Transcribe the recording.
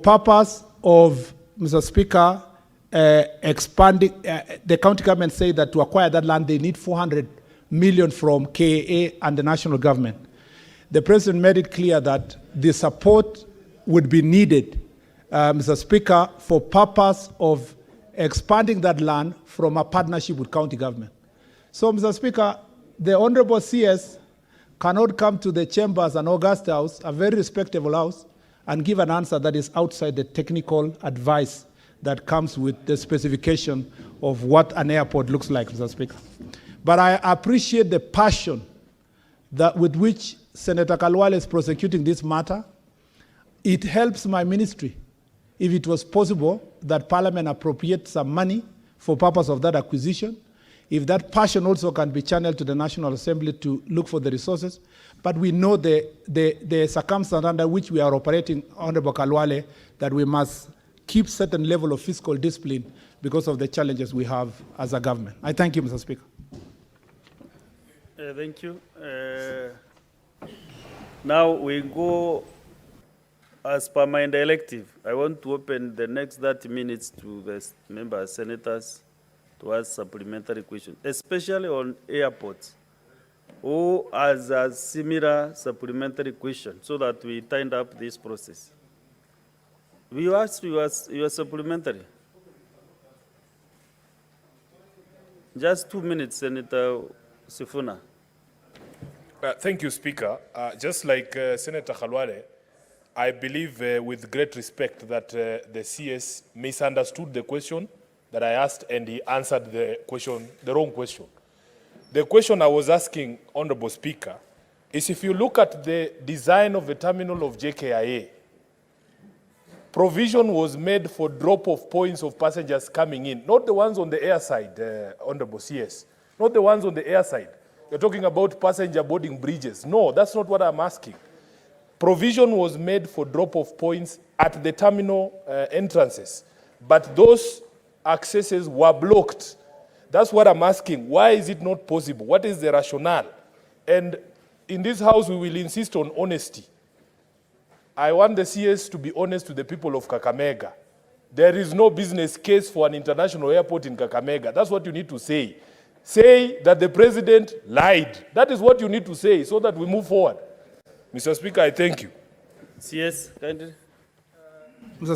purpose of, Mr. Speaker, expanding, the county government say that to acquire that land, they need 400 million from KAA and the national government. The president made it clear that the support would be needed, Mr. Speaker, for purpose of expanding that land from a partnership with county government. So, Mr. Speaker, the Honorable CS cannot come to the chambers and August House, a very respectable house, and give an answer that is outside the technical advice that comes with the specification of what an airport looks like, Mr. Speaker. But I appreciate the passion that with which Senator Kalwale is prosecuting this matter. It helps my ministry, if it was possible, that Parliament appropriate some money for purpose of that acquisition. If that passion also can be channeled to the National Assembly to look for the resources. But we know the circumstance under which we are operating, Honorable Kalwale, that we must keep certain level of fiscal discipline because of the challenges we have as a government. I thank you, Mr. Speaker. Thank you. Now we go, as per my directive, I want to open the next 30 minutes to the members, senators, to ask supplementary questions, especially on airports, who has a similar supplementary question, so that we tighten up this process. Will you ask your supplementary? Just 2 minutes, Senator Sifuna. Thank you, Speaker. Just like Senator Khalwale, I believe with great respect that the CS misunderstood the question that I asked, and he answered the question, the wrong question. The question I was asking, Honorable Speaker, is if you look at the design of the terminal of JKIA, provision was made for drop-off points of passengers coming in, not the ones on the air side, Honorable CS, not the ones on the air side. You're talking about passenger boarding bridges. No, that's not what I'm asking. Provision was made for drop-off points at the terminal entrances, but those accesses were blocked. That's what I'm asking. Why is it not possible? What is the rationale? And in this house, we will insist on honesty. I want the CS to be honest to the people of Kakamega. There is no business case for an international airport in Kakamega. That's what you need to say. Say that the president lied. That is what you need to say so that we move forward. Mr. Speaker, I thank you. CS, kindly.